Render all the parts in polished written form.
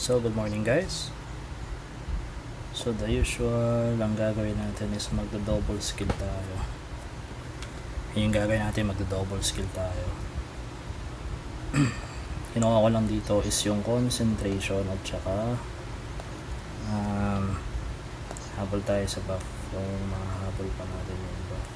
So, good morning guys. So, the usual ang gagawin natin is magdo-double skill tayo. Yung gagawin natin, magdo-double skill tayo. Kinuha ko lang dito is yung concentration at saka habol tayo sa buff. So, mahabol pa natin yung buff.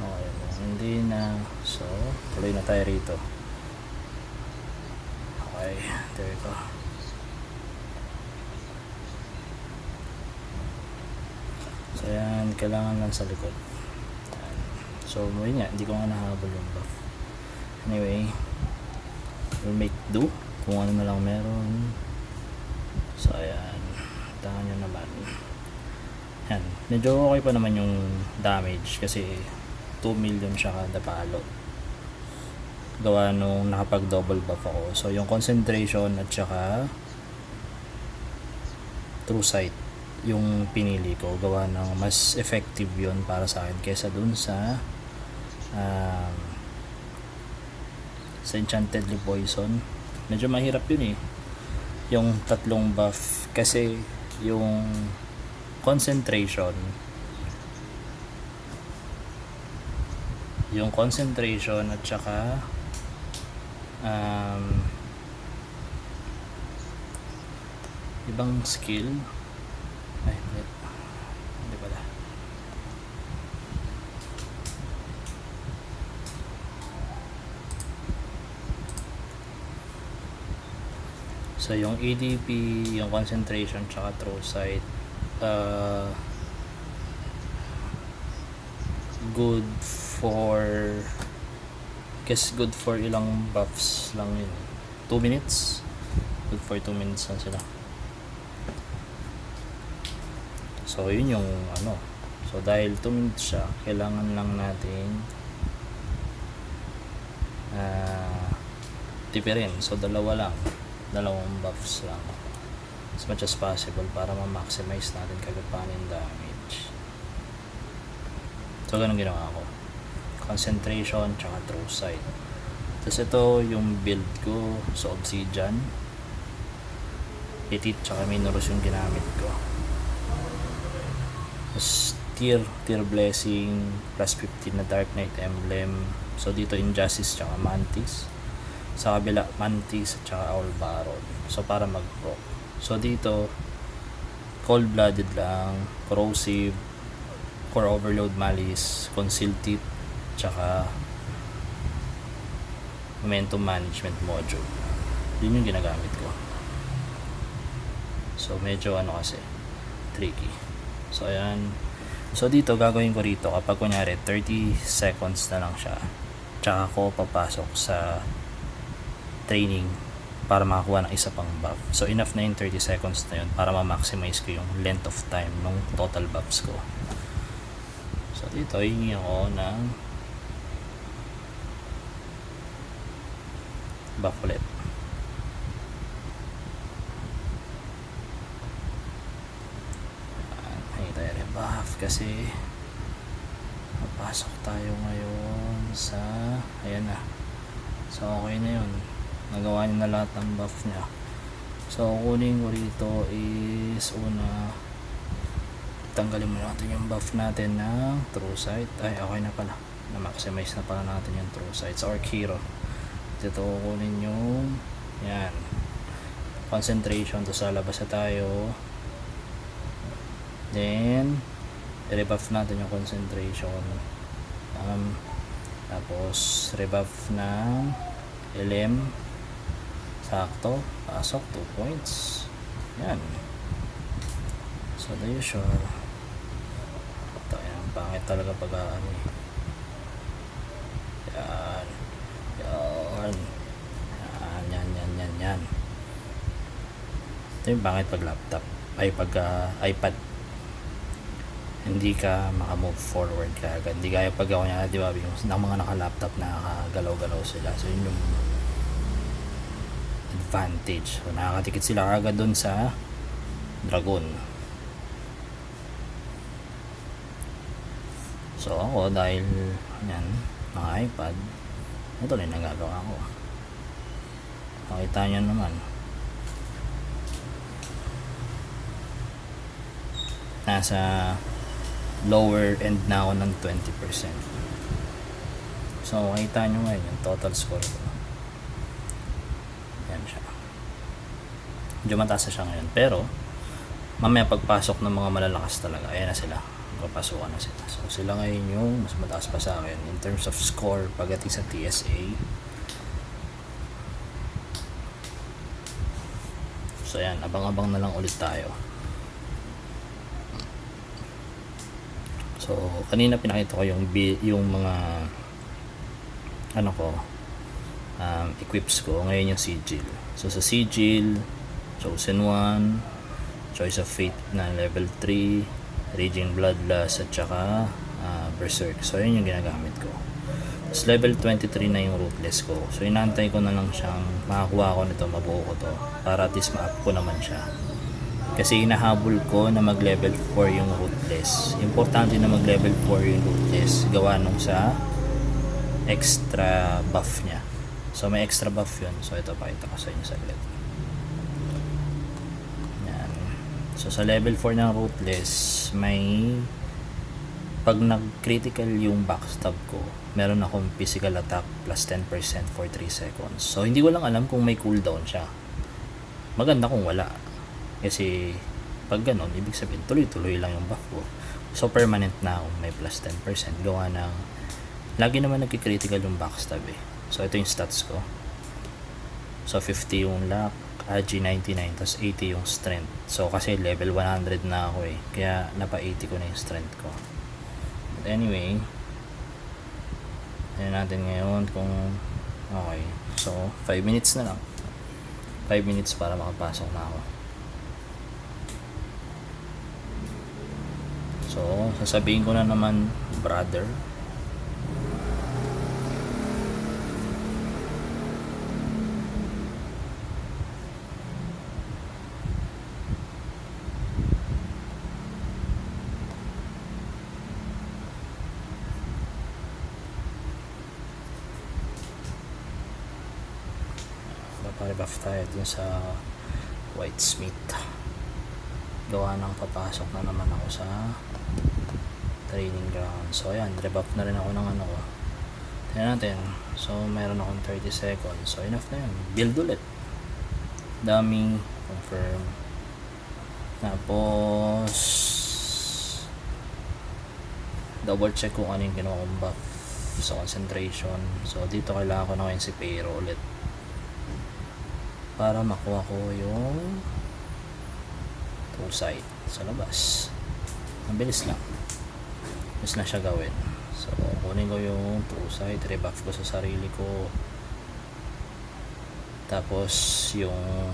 Okay, hindi na. So, tuloy na tayo rito. Okay, there we go. So, ayan, kailangan lang sa likod. Ayan. So, yun nga, hindi ko nga nahabol yung buff. Anyway, we'll make do kung ano na lang meron. So, ayan, tahan nyo naman. Ayan, medyo okay pa naman yung damage kasi 2 million siya kada palo. Gawa nung nakapag double buff ako. So, yung concentration at saka true sight yung pinili ko, gawa ng mas effective yun para sa akin kesa dun sa Enchantedly Poison. Medyo mahirap yun eh, yung tatlong buff, kasi yung concentration at saka ibang skill. Ay, hindi pala. So, yung ADP, yung concentration, tsaka throw sight, good for, good for ilang buffs lang yun. 2 minutes. Good for 2 minutes lang sila. So, yun yung ano. So, dahil 2 minutes siya, kailangan lang natin tipirin. So, dalawang buffs lang as much as possible para ma-maximize natin kagapanin damage. So, ganun ginawa ko. Concentration, tsaka throw sight. Tapos ito yung build ko. So, obsidian, petit, tsaka minerals yung ginamit ko. Tear blessing plus 15 na dark knight emblem. So dito injustice tsaka mantis, sa kabila mantis at tsaka owl baron. So para mag pro. So dito cold blooded lang, corrosive, core overload malice, concealed teeth, tsaka momentum management module. Yun yung ginagamit ko. So medyo kasi tricky. So ayan. So dito gagawin ko rito kapag kunyari 30 seconds na lang siya, tsaka ako papasok sa training para makakuha ng isa pang buff. So enough na yung 30 seconds na yun para ma-maximize ko yung length of time ng total buffs ko. So dito hihingi ako ng buff ulit. Buff kasi papasok tayo ngayon sa ayan na. So okay na yun, nagawa niya na lahat ng buff niya. So kunin ko rito is una, tanggalin mo natin yung buff natin ng true sight. Ay okay na pala, na maximize na pala natin yung true sight sa Orc Hero. Dito kunin yung yan concentration, to sa labas na tayo. Then i-rebuff natin yung concentration, tapos rebuff ng LM, sakto, pasok 2 points. Yan. So the usual. Ito yan, pangit talaga pag yan. Ito yung pangit pag laptop, ay pag iPad, hindi ka makamove forward ka agad. Hindi kaya pag ako niya, di ba, yung mga naka-laptop na nakagalaw-galaw sila. So yun yung advantage. So nakakatikit sila agad dun sa dragon. So ako, dahil yan, mga iPad, ito na yung nagagawa ko. Makita nyo naman. nasa lower end na ako ng 20%. So makita nyo ngayon yung total score ko. Yan siya. Medyo mataas na siya ngayon, pero mamaya pagpasok ng mga malalakas talaga, ayan na sila, papasukan na sila. So sila ngayon yung mas mataas pa sa akin in terms of score pagdating sa TSA. So ayan, abang-abang na lang ulit tayo. So kanina pinakita ko yung mga ano ko, equips ko. Ngayon yung sigil. So sa sigil, Chosen 1, Choice of Fate na level 3, Raging Bloodlust, at saka Berserk. So yun yung ginagamit ko. Tapos level 23 na yung Ruthless ko. So inantay ko na lang siyang makakuha ko nito, mabuo ko to, para at least ma-up ko naman siya. Kasi inahabol ko na mag level 4 yung Ruthless. Importante na mag level 4 yung Ruthless, gawa nung sa extra buff niya. So may extra buff yun. So ito, pakita ko sa inyo saglit. Yan. So sa level 4 ng Ruthless, may pag nag-critical yung backstab ko, meron akong physical attack plus 10% for 3 seconds. So hindi ko lang alam kung may cooldown siya. Maganda kung wala. Kasi pag ganon, ibig sabihin tuloy-tuloy lang yung buff ko. So permanent na kung may plus 10%. Gawa ng lagi naman nagki-critical yung backstab eh. So ito yung stats ko. So 50 yung luck, Agi 99, tapos 80 yung strength. So kasi level 100 na ako eh, kaya napa 80 ko na yung strength ko. But anyway, tignan natin ngayon kung okay. So 5 minutes na lang, 5 minutes para makapasok na ako. So sasabihin ko na naman, brother, parebuff tayo dun sa Whitesmith. Gawa ng papasok na naman ako sa training ground. So ayan, rebuff na rin ako ng ano ko. Tignan natin. So meron akong 30 seconds. So enough na yun. Build ulit. Dami. Confirm. Tapos double check kung ano yung kinuha kong buff sa concentration. So dito kailangan ko na ngayon si Pero ulit para makuha ko yung tool sight sa labas. Mabilis lang. Mabilis na siya gawin. So kunin ko yung tool sight, rebuff ko sa sarili ko. Tapos yung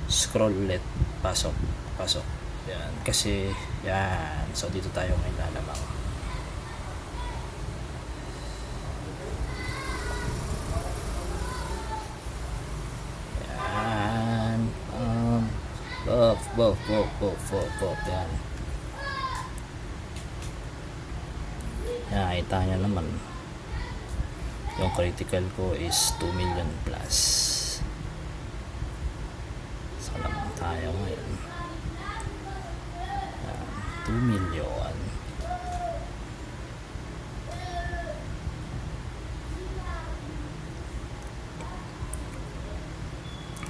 scroll ulit, pasok. Yan. Kasi yan. So dito tayo ngayon lalamang. Buff. Yan. Yan, nakita nyo naman. Yung critical ko is 2 million plus. So naman tayo ngayon. Yan, 2 million.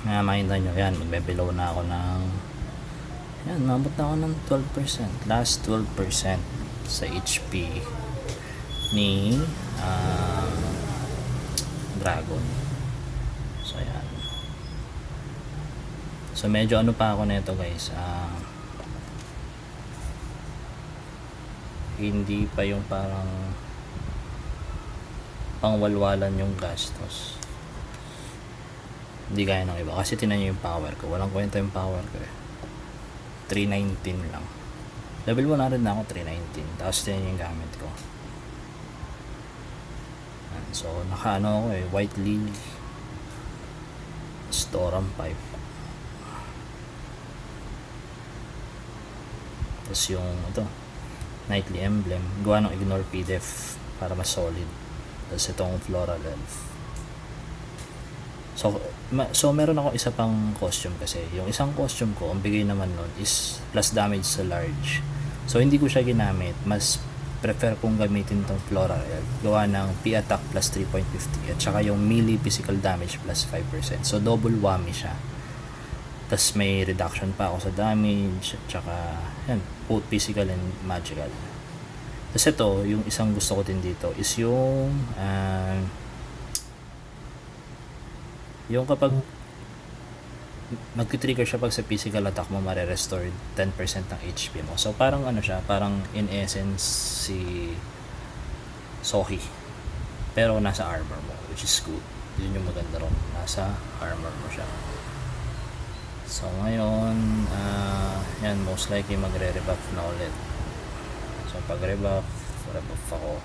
Makikita nyo yan, magbe-below na ako ng yan, nabot na ako ng 12%, last 12% sa HP ni Dragon. So yan. So medyo ano pa ako nito guys, hindi pa yung parang pangwalwalan yung gastos. Hindi gaya ng iba. Kasi tinan nyo yung power ko. Walang kwenta yung power ko eh. 319 lang. Level 100 na ako, 319. Tapos tinan yung gamit ko. So, naka-ano ako eh. White Lily. Storam Pipe. Tapos yung ito. Nightly Emblem. Gawa ng Ignore PDF para mas solid. Tapos itong Floral Elf. So meron ako isa pang costume kasi. Yung isang costume ko, ang bigay naman nun is plus damage sa large. So hindi ko siya ginamit. Mas prefer kong gamitin tong Floral. Gawa ng P-Attack plus 3.50 at saka yung melee physical damage plus 5%. So double whammy siya. Tas may reduction pa ako sa damage at saka yan, both physical and magical. Tas ito, yung isang gusto ko din dito is yung kapag mag-trigger siya pag sa physical attack mo, mare-restore 10% ng HP mo. So parang ano siya, parang in essence si Sohi, pero nasa armor mo, which is good. Yun yung maganda ron, nasa armor mo siya. So ngayon yan, most likely magre-rebuff na ulit. So pag rebuff ako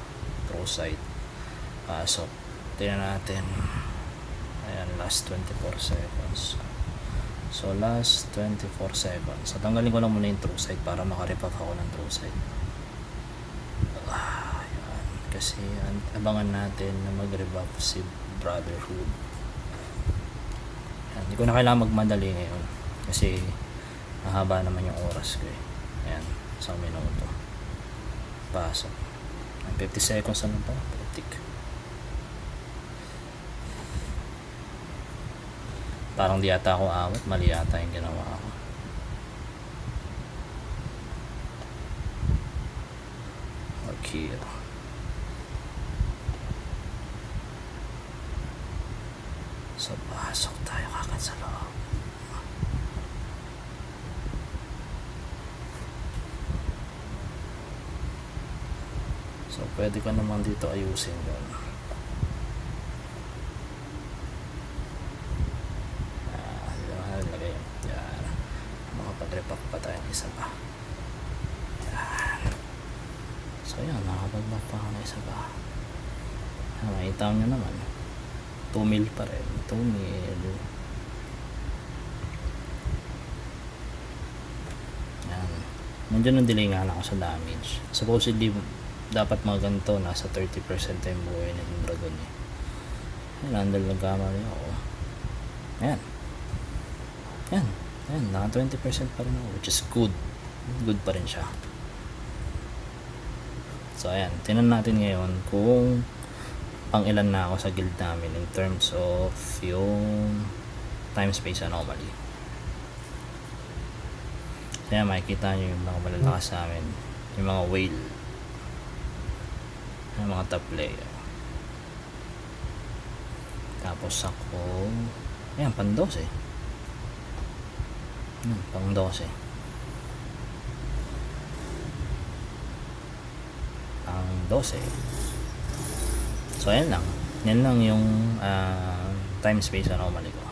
throw sight. So tingnan natin. Ayan, last 24 seconds. So last 24 seconds. So tanggalin ko lang muna yung true sight para makarebuff ako ng true sight. Ayan. Kasi abangan natin na mag-rebuff si Brotherhood. Ayan. Hindi ko na kailangan magmadali ngayon kasi mahaba naman yung oras ko eh. Ayan, isang minuto. Pasok. 50 seconds na lang pa. Politik. Parang di yata ako awat, mali yata yung ginawa ko. Okay. So pasok tayo kagad sa loob. So pwede ka naman dito ayusin yun. Makapag-repack pa tayo ng isa pa. Yan. So yan, nakapag-repack pa ako ng isa pa. Makita nyo naman 2 mil pa rin. 2 mil. Yan. Nandiyan ang delay nga lang ako sa damage. Supposedly dapat mga ganito nasa 30% yung buhay ng dragon eh. Yan, handle ng kamali ako. Yan. Yan. Ayan, naka 20% pa rin ako, which is good. Good pa rin siya. So ayan, tinan natin ngayon kung pang ilan na ako sa guild namin in terms of yung time space anomaly. So ayan, makikita nyo yung mga malalakas sa amin, yung mga whale, yung mga top player. Tapos ako, ayan, pang 12. Pang 12. Pang 12. So ayan lang. Yan lang yung time space anomaly ko.